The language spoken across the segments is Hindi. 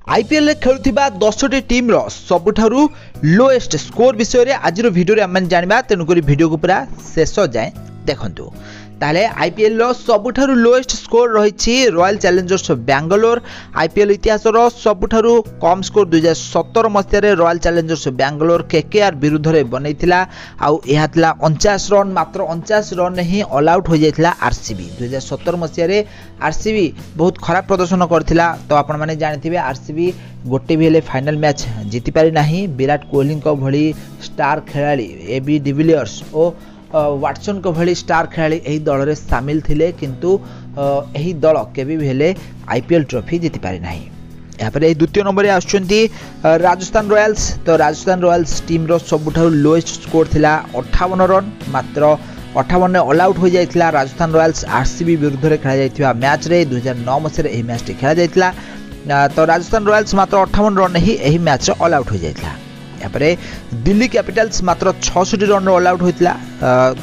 आईपीएल खेलुथिबा 10टी टीम रो सबुठारु लोएस्ट स्कोर विषय रे आज भिडियो आम जाना तेणुक भिडियो को पूरा शेष जाए देखंतु। ताले आईपीएल रो सबुठारु लोएस्ट स्कोर रही रॉयल चैलेंजर्स बेंगलोर। आईपीएल इतिहास रो सबुठारु कम स्कोर 2017 मसीह रे रॉयल चैलेंजर्स बेंगलोर केकेआर विरुद्ध रे बनैथिला आउ एहा थिला 49 रन मात्र 49 रन ही ऑल आउट हो जाइथिला आरसीबी। 2017 मसीह रे आरसीबी बहुत खराब प्रदर्शन करथिला तो आपण माने जानिथिबे आरसीबी गोटे भी हेले फाइनल मैच जीति पारि नाही। विराट कोहली को भली स्टार खेलाड़ी एबी डिविलियर्स और वाटसन को भली स्टार खेलाड़ी यही दल में सामिल थिले किंतु यही दल केबे भी हेले आईपीएल ट्रॉफी जीति पारि नाही। यहाँ पर द्वितीय नंबर रे आछुंती राजस्थान रॉयल्स। तो राजस्थान रॉयल्स टीम रो सबुठारु लोएस्ट स्कोर थिला 58 रन मात्र 58 ने ऑल आउट हो जाइथिला राजस्थान रॉयल्स आरसीबी विरुद्ध रे खेला जाइथिबा मैच रे 2009 मसीह रे एही मैच टी खेला जाइथिला। तो राजस्थान रॉयल्स मात्र 58 रन ही एही मैच रे ऑल आउट हो जाइथिला। यहाँ पर दिल्ली कैपिटल्स मात्र 66 रन ऑल आउट होता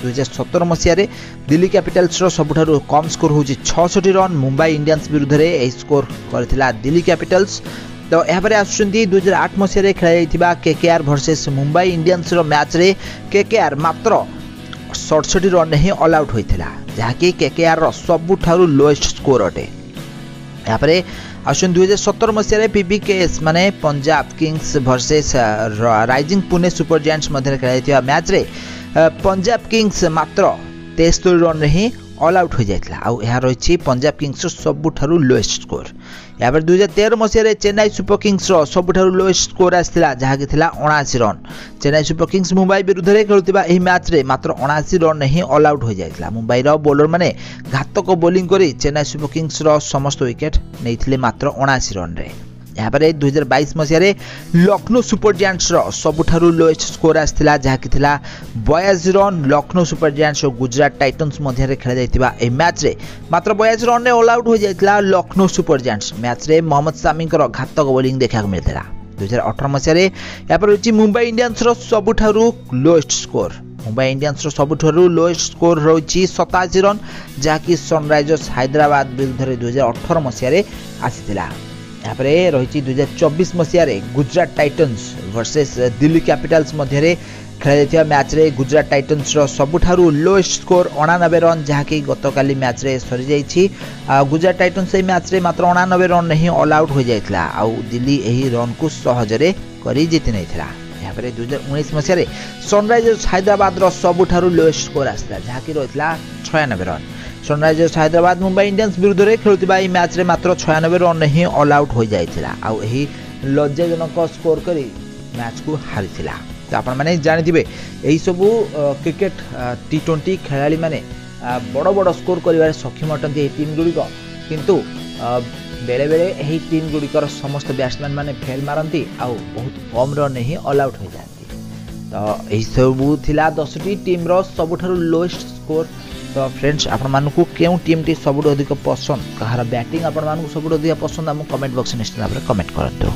2017 मसीह रे। दिल्ली कैपिटल्स रो सबुठारु कम स्कोर होची 66 रन मुंबई इंडियंस विरुद्ध रे ए स्कोर करथिला दिल्ली कैपिटल्स। तो यहाँ पर आसुंती 2008 मसीह रे खेला जाइथिबा केकेआर वर्सेस मुंबई इंडियंस रो मैच रे केकेआर मात्र 67 रन ही ऑल आउट होइथिला जहाँकि केकेआर रो सबुठारु लोएस्ट स्कोर अटे। यहाँ पर आसन 2017 मसीह पीबीकेएस माने Punjab Kings versus Rising Pune Super Giants मध्य खेला मैच रे पंजाब किंग्स मात्र 73 रन ही ऑल आउट हो जाइथिला आउ यह रही पंजाब किंग्स सबुठारु लोएस्ट स्कोर। यहाँ पर 2013 मसीह चेन्नई सुपर किंग्स सबुठारु लोएस्ट स्कोर आसला जहाँकि 79 run. Chennai Super Kings Mumbai विरुद्ध रे खेलुथिबा एही मैच रे मात्र 79 रन ही ऑल आउट हो जाइथिला। मुंबई रो बॉलर माने घातक बॉलिंग करी चेन्नई सुपर किंग्स रो समस्त विकेट नैथिले मात्र 79 रन रे। यहाँ पर 2022 मसीह लखनऊ सुपर जायंट्स रो सबुठारु लोएस्ट स्कोर आसला जहाँकि 82 रन। लखनऊ सुपर जायंट्स और गुजरात टाइटन्स मध्य खेला जाइथिबा ए मैच रे मात्र 82 रन ने ऑल आउट हो जाइथिला लखनऊ सुपर जायंट्स। मैच रे मोहम्मद शामी को घातक बॉलिंग देखा मिलता। 2018 मसीह यहाँ पर रही मुंबई इंडियंस रो सबुठारु लोएस्ट स्कोर। मुंबई इंडियंस रो सबुठारु लोएस्ट स्कोर रही 87 रन जहाँकि सनराइजर्स हैदराबाद विरुद्ध 2018 मसीह आसीथिला। यहाँ पर रही 2024 मसीह Gujarat Titans versus Delhi Capitals मध्य खेला मैच रे गुजरात टाइटन्स रो सबुठारु लोएस्ट स्कोर 89 रन जहाँकि गतकाली मैच रे सरी जाइछि। गुजरात टाइटन्स मैच रे मात्र 89 रन ही ऑल आउट हो जाइथिला आउ दिल्ली एही रन को सहजरे करी जीति नैथिला। यहाँ पर 2019 मसीह सनराइजर्स हैदराबाद रो सबुठारु लोएस्ट स्कोर आसला जहाँकि रहिथिला 96 run. Sunrisers Hyderabad Mumbai Indians विरुद्ध रे खेलुथिबा ई मैच रे मात्र 96 रन ही ऑल आउट हो जाइथिला आउ एही लज्जाजनक स्कोर करी मैच को हारिथिला। तो आपण माने जानिथिबे एही सबु क्रिकेट टी20 खेलाड़ी माने बड़ बड़ स्कोर करिवारे सक्षम अटंती एही टीम गुडी को किंतु बेले बेले एही टीम गुडी कर समस्त बैट्समैन माने फेल मारंती आउ बहुत कम रन ही ऑल आउट हो जाती। तो एही सबु थिला 10टी टीम रो सबुठारु लोएस्ट स्कोर। तो फ्रेंड्स आपण मानकु केउ टीम टी सबुठ अधिक पसंद कहार बैटिंग आपण मानकु सबुठ अधिक पसंद हम कमेंट बॉक्स में निश्चित भाव में कमेंट करंतु।